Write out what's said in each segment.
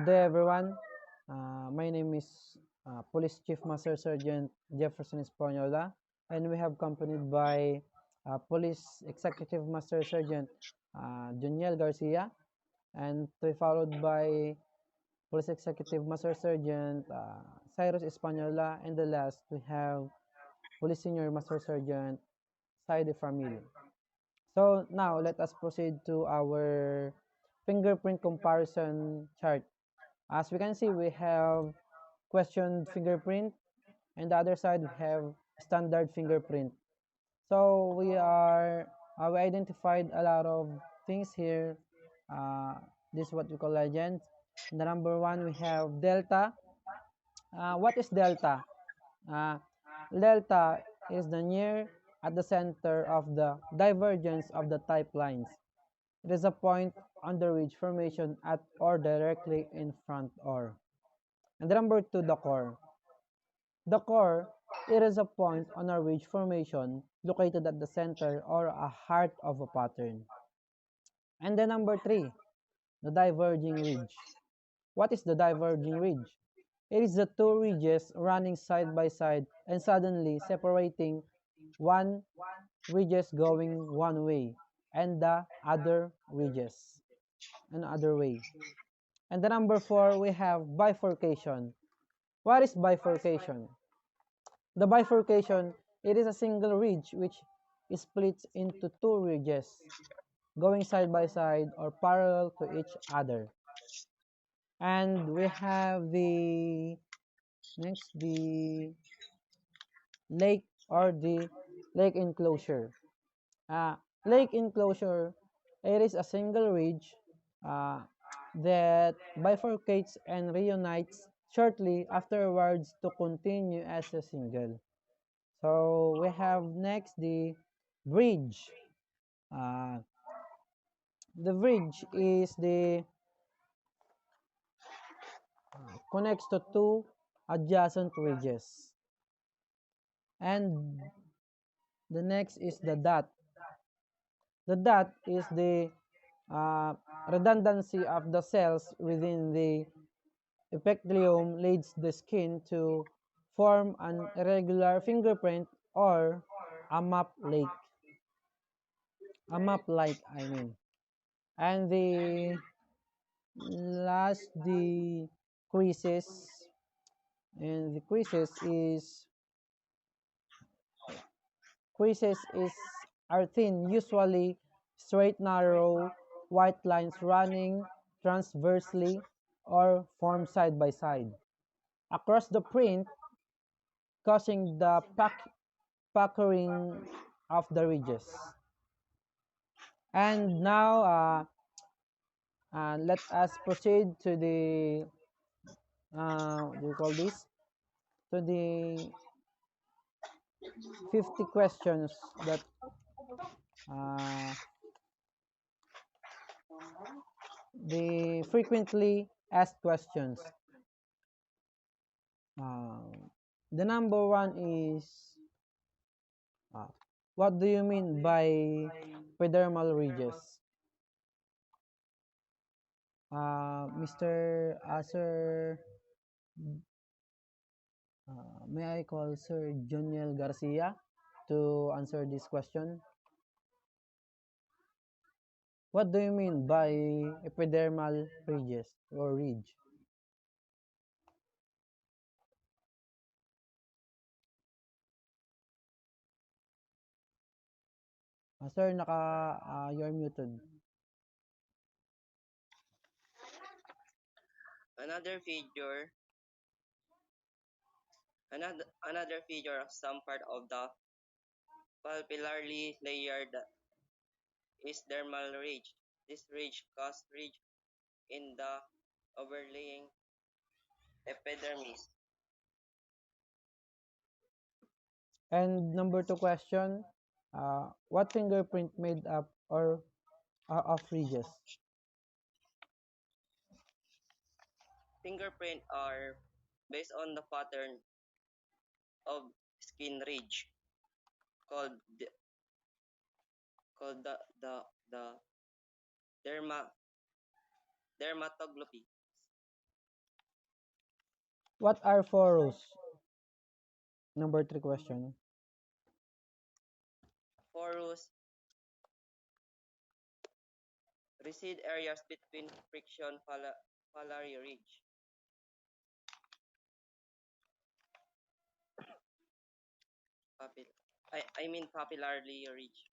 day, everyone. My name is Police Chief Master Sergeant Jefferson Espanyola, and we have accompanied by Police Executive Master Sergeant Juniel Garcia, and to be followed by Police Executive Master Sergeant Cyrus Espanyola, and the last we have Police Senior Master Sergeant Saide Family. So now let us proceed to our fingerprint comparison chart. As we can see, we have questioned fingerprint, and the other side we have standard fingerprint. So we identified a lot of things here. This is what we call legends. The number one, we have delta. What is delta? Uh, Delta is the near at the center of the divergence of the type lines. It is a point on the ridge formation at or directly in front or. And the number two, the core. The core, it is a point on a ridge formation located at the center or a heart of a pattern. And the number three, the diverging ridge. What is the diverging ridge? It is the two ridges running side by side and suddenly separating, one ridges going one way and the other ridges another way. And the number four, we have bifurcation. What is bifurcation? The bifurcation, it is a single ridge which splits into two ridges going side by side or parallel to each other. And we have the next, the lake or the lake enclosure. Uh, Lake enclosure, it is a single ridge uh, that bifurcates and reunites shortly afterwards to continue as a single. So we have next the bridge. Uh, the bridge is the connects to two adjacent ridges. And the next is the dot. The dot is the uh, redundancy of the cells within the epithelium leads the skin to form an irregular fingerprint or a map-like, I mean. And the last, the creases, and the creases are thin, usually straight, narrow, white lines running transversely or formed side by side across the print, causing the puckering of the ridges. And now let us proceed to the what do you call this? To the 50 questions that uh, the frequently asked questions. Uh, the number one is uh, what do you mean by epidermal ridges? Mr. Sir, may I call Sir Juniel Garcia to answer this question? What do you mean by epidermal ridges or ridge? Sir, you're muted. Another feature, another feature of some part of the pupillarly layered is dermal ridge. This ridge causes ridge in the overlaying epidermis. And number two question, what fingerprint made up or of ridges? Fingerprint are based on the pattern of skin ridge called the derma dermatoglyphy. What are furrows? Number 3 question. Porous recede areas between friction papillary ridge. Papil I mean papillary ridge.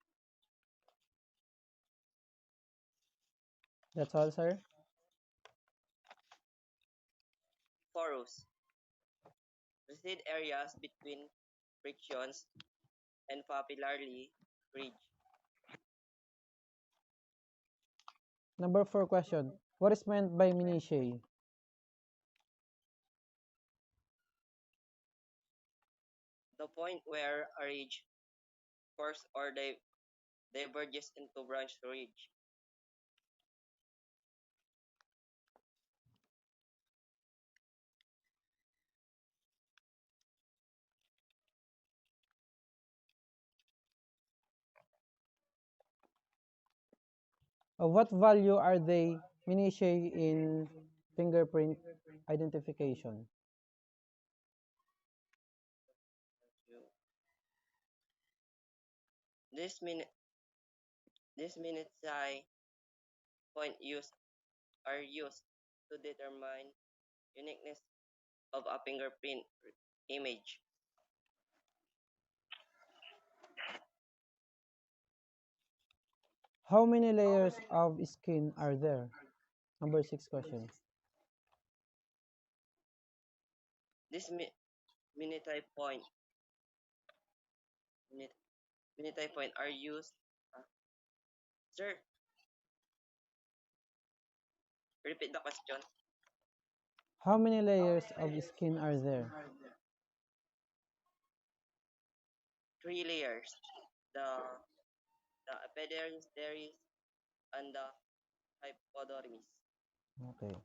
That's all, sir. Porous recede areas between frictions and papillary ridge. Number 4 question. What is meant by minutiae? The point where a ridge forks or diverges into branch ridge. Of what value are they minutiae in fingerprint identification? This minute this minutiae point use are used to determine uniqueness of a fingerprint image. How many layers of skin are there? Number 6 question. This minutiae point minute, minutiae point are used. Sir, repeat the question. How many layers of skin are there? 3 layers. The the epidermis, and the hypodermis. Okay.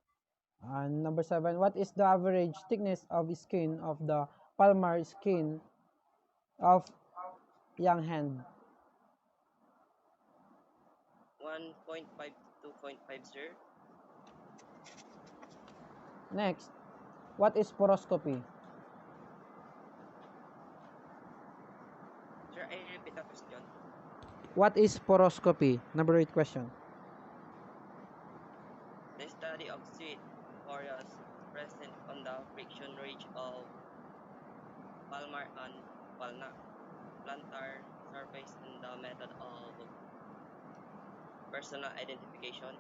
And number 7, what is the average thickness of skin of the palmar skin of young hand? 1.5 to 2.5, sir. Next, what is poroscopy? Sir, I repeat the question. What is poroscopy? Number 8 question. The study of sweet porous present on the friction ridge of palmar and plantar surface in the method of personal identification.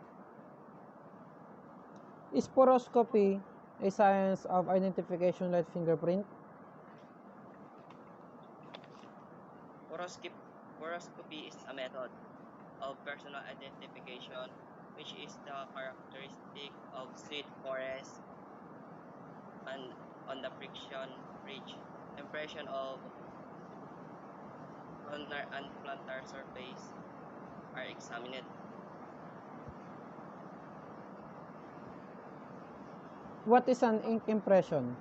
Is poroscopy a science of identification like fingerprint? Poroscopy is a method of personal identification which is the characteristic of sweet pores and on the friction ridge. Impression of ulnar and plantar surface are examined. What is an ink impression?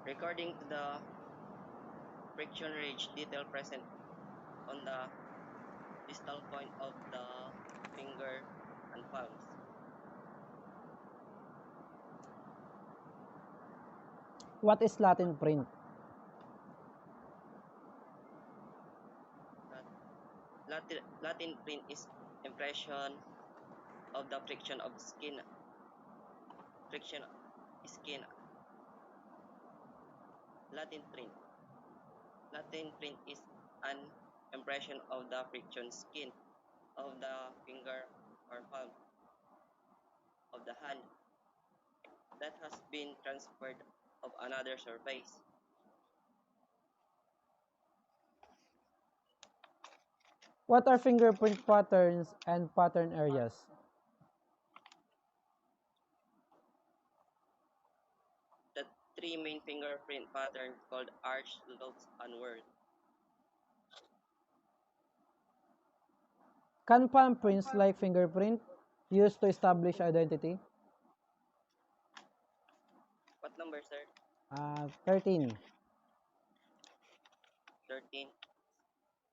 According to the friction ridge detail present on the distal point of the finger and palms. What is Latin print? Latin print is impression of the friction skin. Latin print. Latin print is an impression of the friction skin of the finger or palm of the hand that has been transferred of another surface. What are fingerprint patterns and pattern areas? The three main fingerprint patterns called arch, lobes, and whorl. Can palm prints like fingerprint used to establish identity? What number, sir? 13. 13.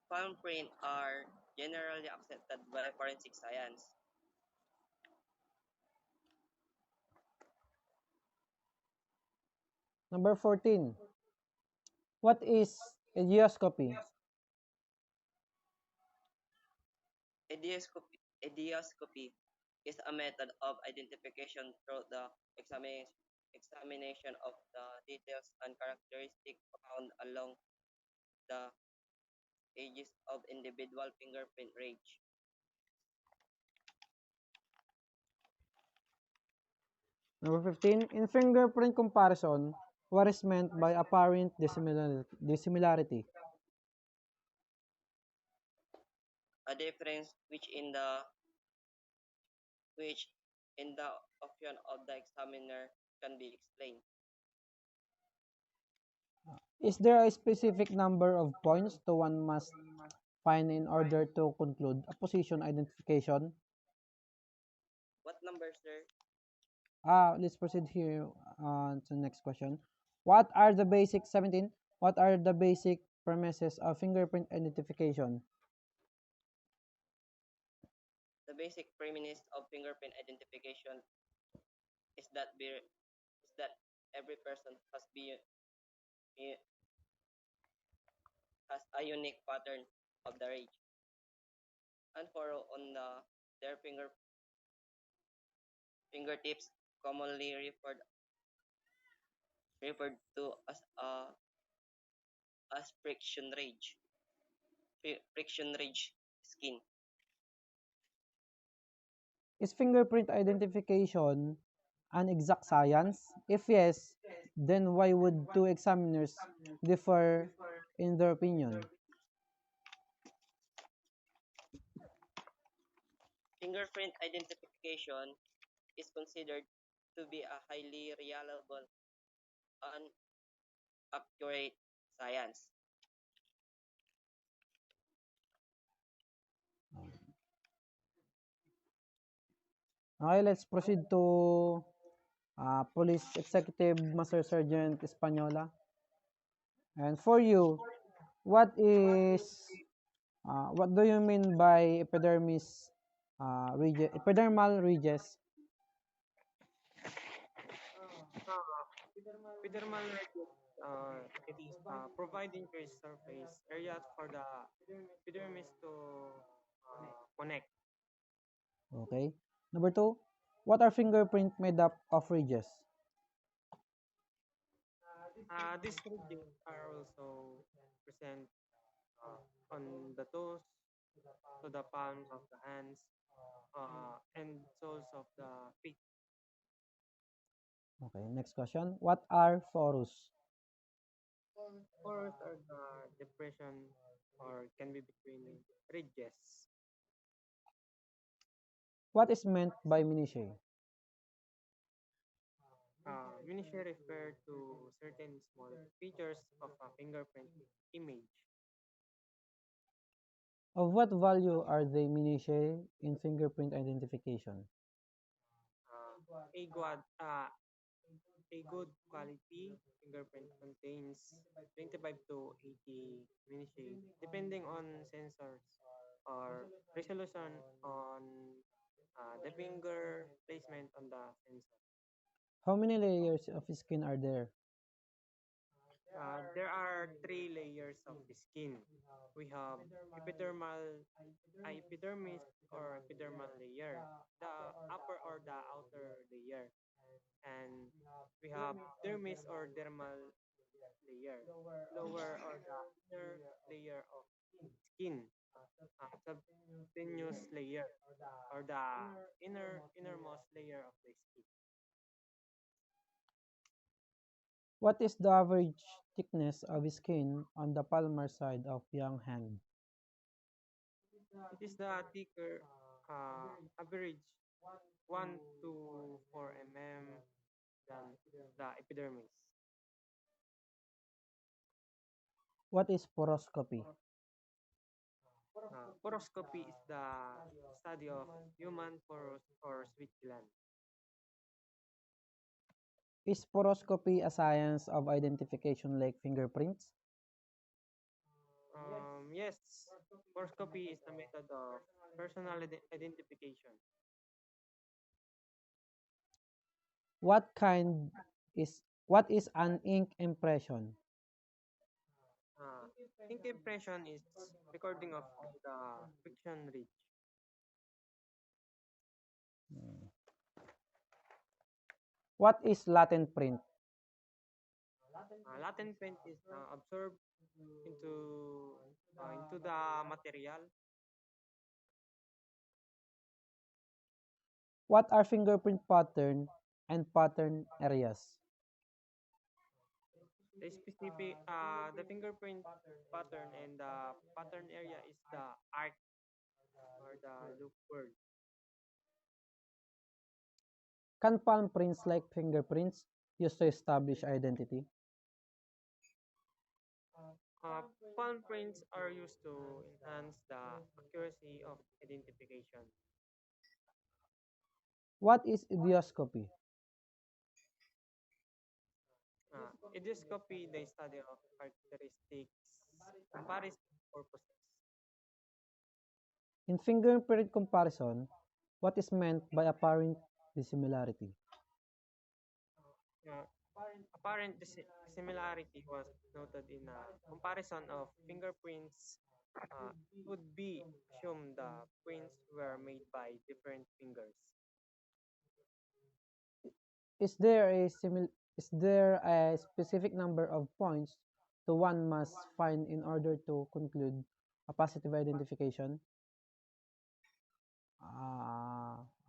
Palm print are generally accepted by forensic science. Number 14. What is idioscopy? Idioscopy is a method of identification through the examination of the details and characteristics found along the edges of individual fingerprint range. Number 15. In fingerprint comparison, what is meant by apparent dissimilarity? A difference which in the opinion of the examiner can be explained. Is there a specific number of points to one must find in order to conclude a position identification? What number, sir? Let's proceed here to the next question. What are the basic 17? What are the basic premises of fingerprint identification? The basic premise of fingerprint identification is that every person has a unique pattern of the rage and furrow on their fingertips, commonly referred to as friction rage skin. Is fingerprint identification an exact science? If yes, then why would two examiners differ in their opinion? Fingerprint identification is considered to be a highly reliable and accurate science. Okay, let's proceed to Police Executive Master Sergeant Española. And for you, what do you mean by epidermal ridges? Epidermal radius, it is providing increased surface area for the epidermis to connect. Okay. Number 2, what are fingerprint made up of ridges? These ridges are also present on the toes, to the palms of the hands, and soles of the feet. Okay, next question. What are forus? Pores are the depression or can be between ridges. What is meant by minutiae? Minutiae refer to certain small features of a fingerprint image. Of what value are the minutiae in fingerprint identification? A good a good quality fingerprint contains 25 to 80 minutiae, depending on sensors or resolution on the finger placement on the sensor. How many layers of skin are there? There are three layers of the skin. We have epidermis or epidermal layer, the upper or the outer layer, and we have dermis or dermal layer, lower or the inner layer of skin, subcutaneous layer, or the innermost layer of the skin. What is the average thickness of skin on the palmar side of young hand? It is the thicker average 1 to 4 mm than the epidermis. What is poroscopy? Poroscopy is the study of human pores or sweat gland. Is poroscopy a science of identification like fingerprints? Yes, Poroscopy is a method of personal identification. What kind what is an ink impression? Uh, ink impression is recording of the friction rate. What is latent print? Latent print is absorbed into the material. What are fingerprint pattern and pattern areas? The fingerprint pattern and the pattern area is the arc or the loop word. Can palm prints like fingerprints used to establish identity? Uh, Palm prints are used to enhance the accuracy of identification. What is idioscopy? Idioscopy, the study of characteristics, comparison purposes. In fingerprint comparison, what is meant by apparent dissimilarity? Uh, Apparent similarity was noted in a comparison of fingerprints. It would be assumed the prints were made by different fingers. Is there is there a specific number of points to one must find in order to conclude a positive identification?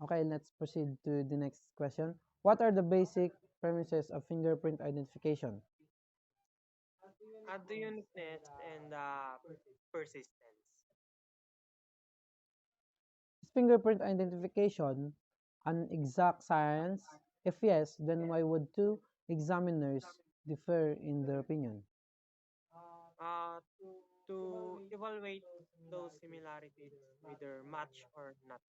Okay, let's proceed to the next question. What are the basic premises of fingerprint identification? The uniqueness and persistence. Is fingerprint identification an exact science? If yes, then why would two examiners differ in their opinion? Uh, to evaluate those similarities, whether match or not.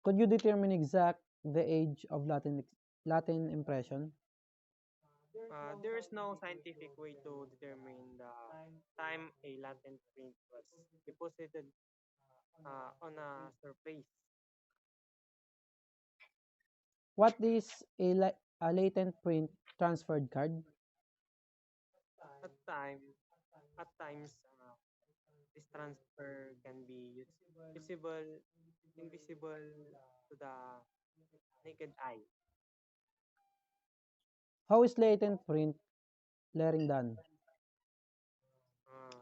Could you determine exact the age of Latin impression? There is no scientific way to determine the time a latent print was deposited on a surface. What is a latent print transferred card? At time, at times, this transfer can be visible, invisible to the naked eye. How is latent print layering done? Uh,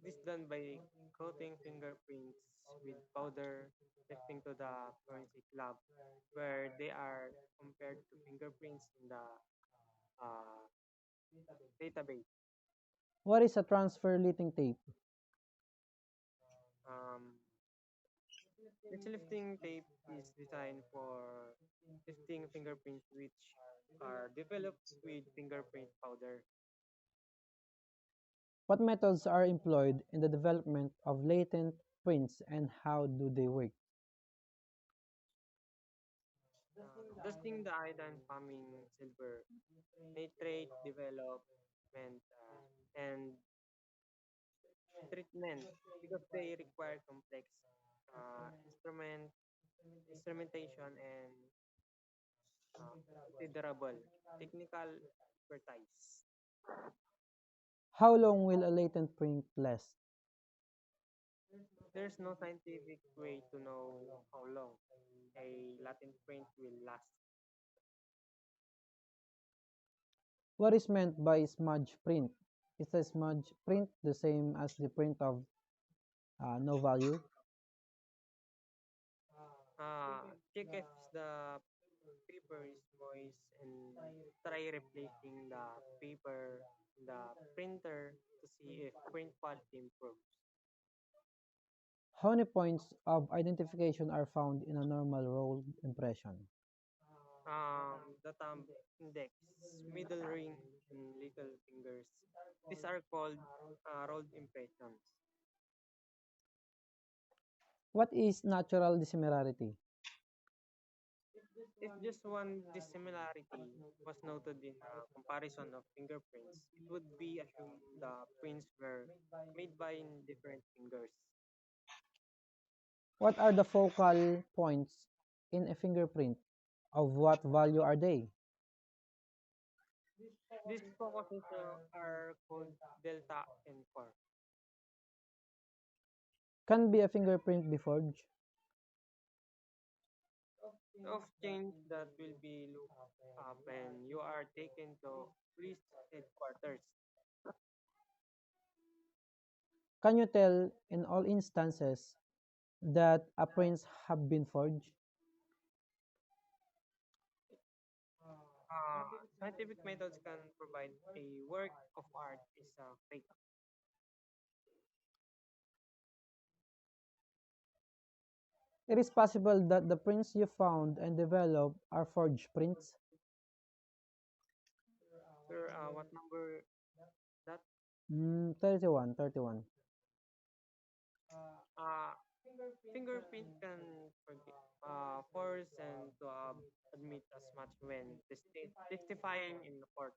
this done by coating fingerprints with powder, sifting to the forensic lab, where they are compared to fingerprints in the uh, database. What is a transfer lifting tape? Um, this lifting tape is designed for lifting fingerprints which are developed with fingerprint powder. What methods are employed in the development of latent prints and how do they work? Dusting the iodine farming silver nitrate development and treatment because they require complex instrumentation and considerable technical expertise. How long will a latent print last? There's no scientific way to know how long a latent print will last. What is meant by smudge print? Is a smudge print the same as the print of no value? Check if the paper is moist and try replacing the paper in the printer to see if print quality improves. How many points of identification are found in a normal rolled impression? The thumb index, middle ring, and little fingers. These are called rolled impressions. What is natural dissimilarity? If just one dissimilarity was noted in a comparison of fingerprints, it would be assumed the prints were made by different fingers. What are the focal points in a fingerprint? Of what value are they? These focuses are called delta and core. Can be a fingerprint be forged? Of change that will be looked up when you are taken to police headquarters. Can you tell in all instances that a prints have been forged? Scientific methods can provide a work of art is fake. It is possible that the prints you found and developed are forged prints. Sir, what number that? 31, 31. Uh, Fingerprint can force and to admit as much when testifying in the court.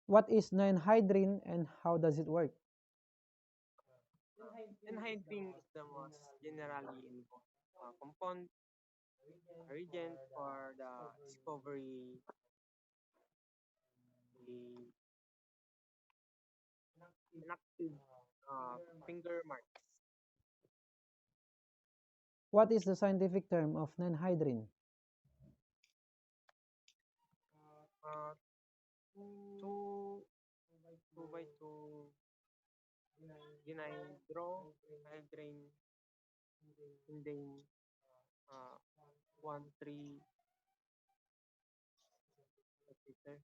What is ninhydrin and how does it work? Enhydrin is the most generally involved compound reagent for the discovery the inactive finger marks. What is the scientific term of ninhydrin? Uh, two, two by two dihydrohydrin and then uh, 1,3 liter.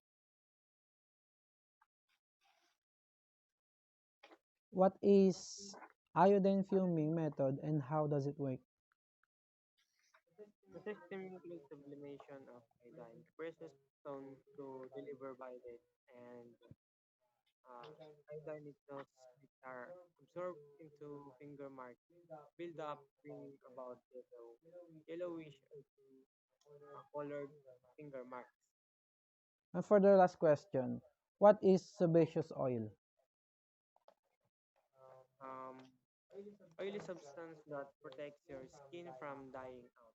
What is iodine fuming method and how does it work? The system includes sublimation of iodine, precious stone to deliver violet, and iodine neutrals which are absorbed into finger mark, build up, bringing about yellowish colored finger marks. And for the last question, what is sebaceous oil? Um, Oily substance that protects your skin from dying out.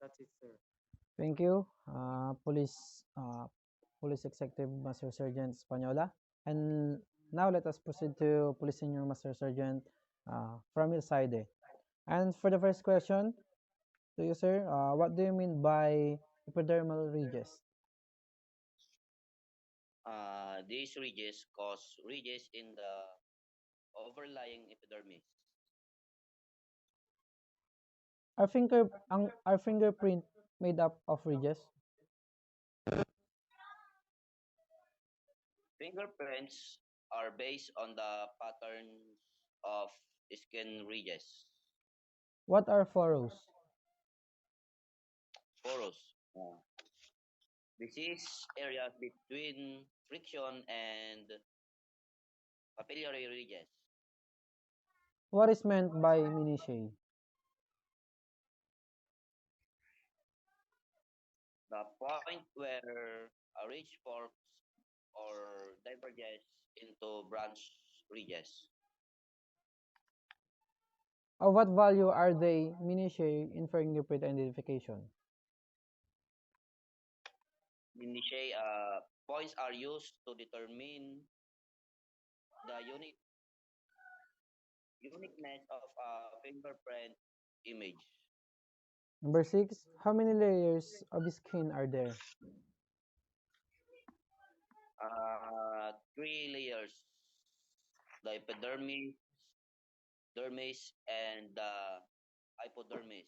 That's it, sir. Thank you, Police Executive Master Sergeant Española. And now let us proceed to Police Senior Master Sergeant from Side. And for the first question to you, sir, what do you mean by epidermal ridges? These ridges cause ridges in the overlying epidermis. Are fingerprint made up of ridges? Fingerprints are based on the patterns of skin ridges, What are furrows? furrows. This is areas between friction and papillary ridges. What is meant by minutiae? The point where a ridge forks or diverges into branch ridges. Of what value are they minutiae in fingerprint identification? Minutiae points are used to determine the uniqueness of a fingerprint image. Number 6, how many layers of skin are there? Three layers: the epidermis, dermis, and the hypodermis.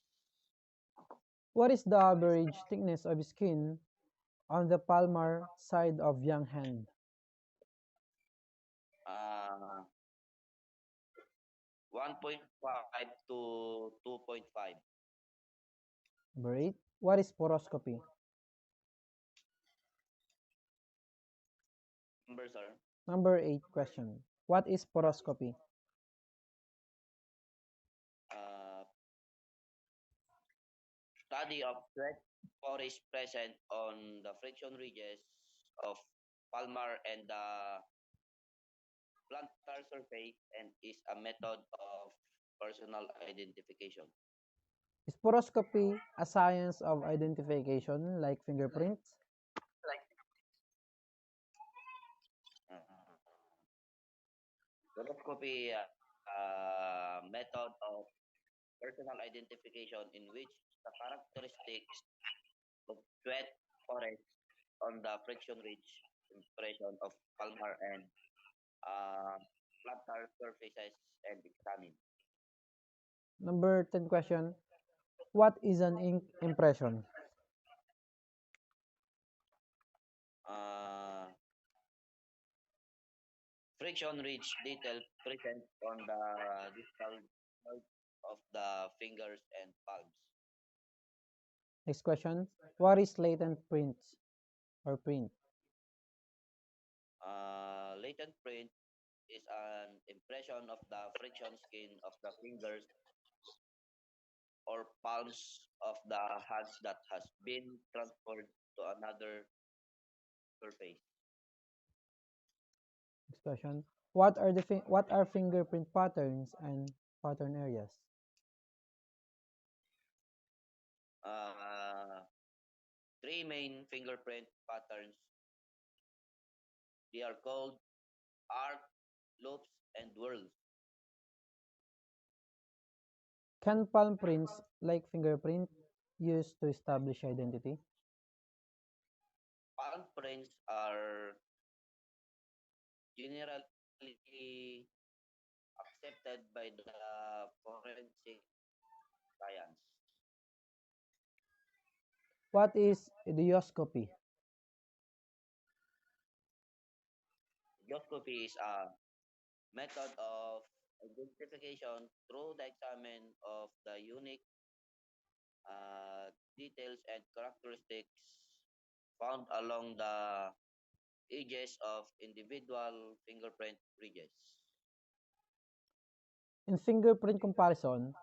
What is the average thickness of skin on the palmar side of young hand? Uh, 1.5 to 2.5. Number 8, what is poroscopy? Numbers are Number 8 question, what is poroscopy? uh, study of sweat pores present on the friction ridges of palmar and the plantar surface and is a method of personal identification. Is poroscopy a science of identification like fingerprints? Uh, Horoscopy method of personal identification in which the characteristics of sweat pores on the friction ridge impression of palmar and uh, plantar surfaces and examine. Number 10 question. What is an ink impression? Uh, Friction ridge detail present on the distal edge of the fingers and palms. Next question. What is latent print or print? Latent print is an impression of the friction skin of the fingers or palms of the hands that has been transferred to another surface. Next question. What are fingerprint patterns and pattern areas? Uh, Three main fingerprint patterns. They are called arc, loops, and whirls. Can palm prints, like fingerprint, used to establish identity? Palm prints are generally accepted by the forensic science. What is idioscopy? Endoscopy is a method of identification through the examination of the unique details and characteristics found along the edges of individual fingerprint ridges. In fingerprint comparison,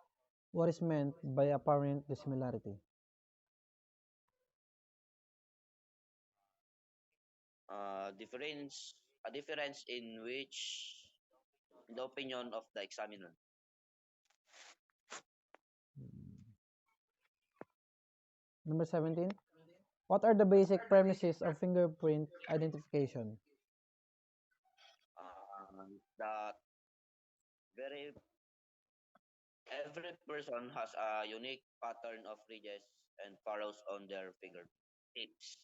what is meant by apparent dissimilarity? Difference a difference in which the opinion of the examiner. Number 17. What are the basic premises of fingerprint identification? That very every person has a unique pattern of ridges and furrows on their fingertips.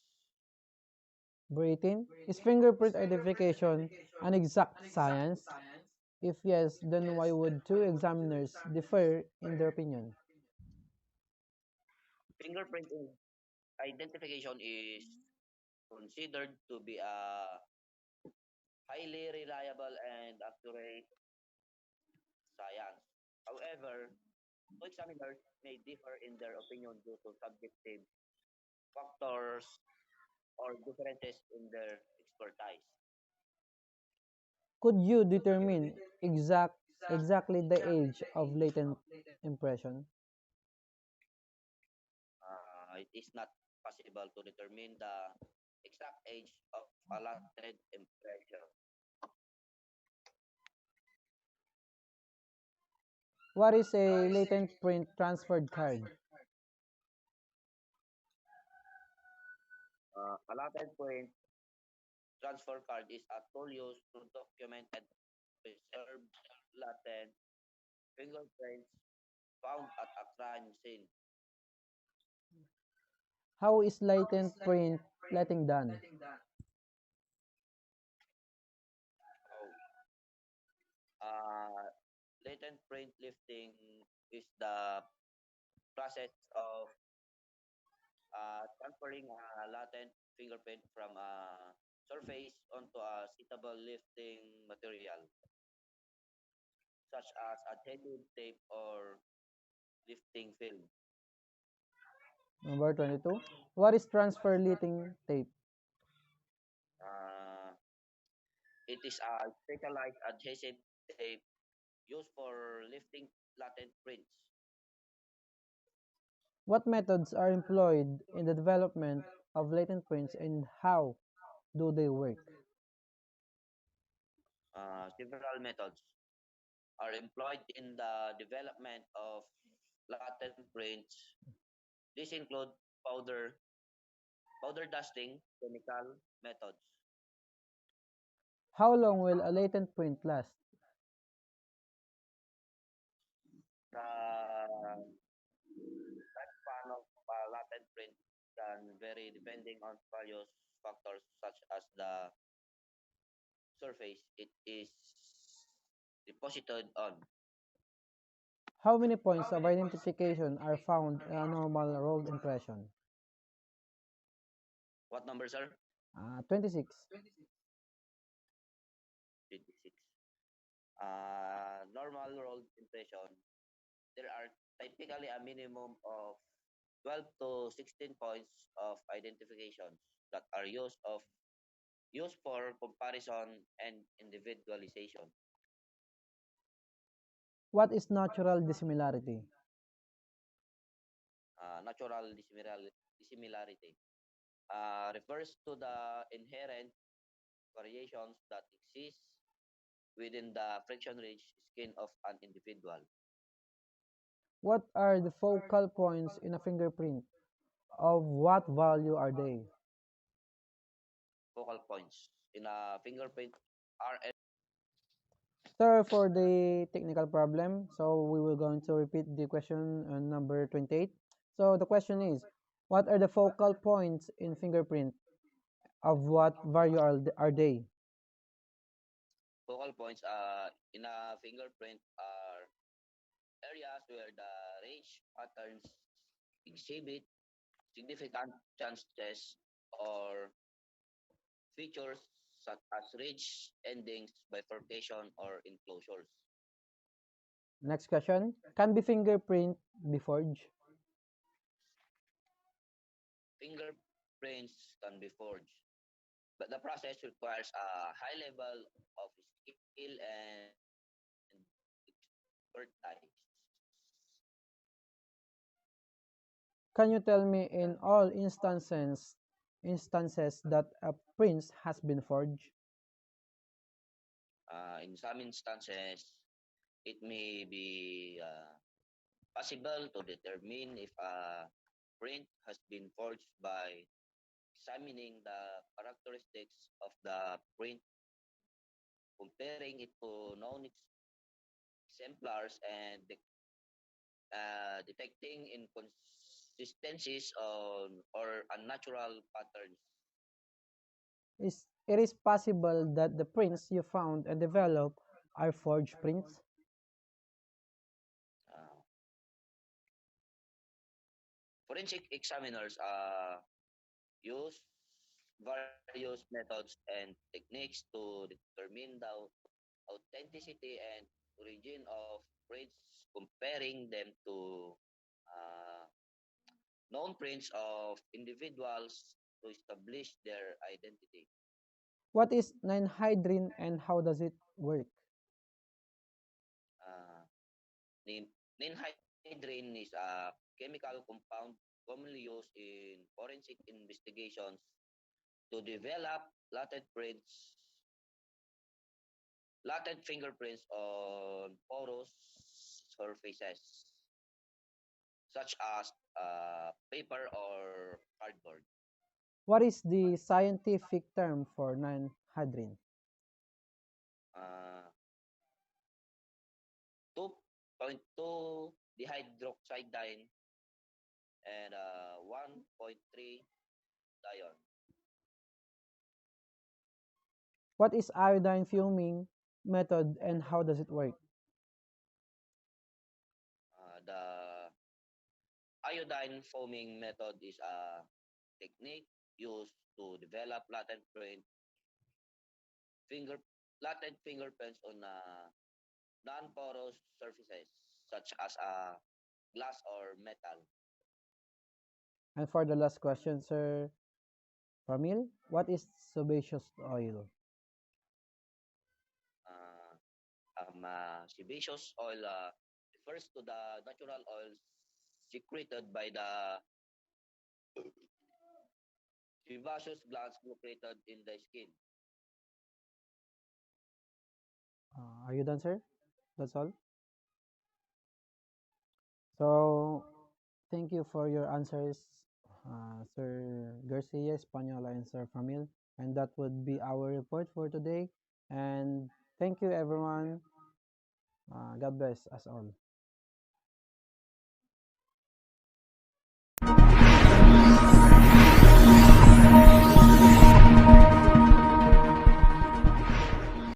Number 18. Is fingerprint identification an exact science? If yes, then why would two examiners differ in their opinion? Fingerprint identification is considered to be a highly reliable and accurate science. However, two examiners may differ in their opinion due to subjective factors or differences in their expertise. Could you determine exactly the age of latent impression? It is not possible to determine the exact age of a latent impression. What is a latent print transferred card? A latent point transfer card is a tool used to document and preserve latent fingerprints found at a crime scene. How is latent print letting done? Oh, uh, Latent print lifting is the process of transferring a latent fingerprint from a surface onto a suitable lifting material, such as adhesive tape or lifting film. Number 22. What is transfer leading tape? Uh, it is a specialized adhesive tape used for lifting latent prints. What methods are employed in the development of latent prints and how do they work? Several methods are employed in the development of latent prints. These include powder, powder dusting, chemical methods. How long will a latent print last? The lifespan of latent print can vary depending on various factors such as the surface it is deposited on. How many points of identification are found in a normal rolled impression? What number, sir? 26. 26. Normal rolled impression, there are typically a minimum of 12 to 16 points of identifications that are used for comparison and individualization. What is natural dissimilarity? Natural dissimilarity refers to the inherent variations that exist within the friction-rich skin of an individual. What are the focal points in a fingerprint? Of what value are they? Focal points in a fingerprint are Sorry for the technical problem. So we will going to repeat the question number 28. So the question is, what are the focal points in fingerprint? Of what value are they? focal points in a fingerprint are areas where the range patterns exhibit significant changes or features such as ridge endings, bifurcation, or enclosures. Next question. Can be fingerprint be forged? Fingerprints can be forged, but the process requires a high level of skill and expertise. Can you tell me in all instances that a print has been forged? In some instances, it may be possible to determine if a print has been forged by examining the characteristics of the print, comparing it to known exemplars, and detecting inconsistencies or unnatural patterns. It is possible that the prints you found and developed are forged prints. Uh, Forensic examiners use various methods and techniques to determine the authenticity and origin of prints, comparing them to uh, known prints of individuals to establish their identity. What is ninhydrin and how does it work? Uh, nin- Ninhydrin is a chemical compound commonly used in forensic investigations to develop latent fingerprints on porous surfaces such as paper or cardboard. What is the scientific term for ninhydrin? Uh, 2.2 dihydroxydine and 1.3 dione. What is iodine fuming method and how does it work? The iodine foaming method is a technique used to develop finger latent fingerprints on non-porous surfaces such as glass or metal. And for the last question, Sir Ramil, what is sebaceous oil? Sebaceous oil refers to the natural oils secreted by the sebaceous glands located in the skin. Are you done, sir? That's all. So, thank you for your answers, Sir Garcia, Espanola, and Sir Famil. And that would be our report for today. And thank you, everyone. God bless us all.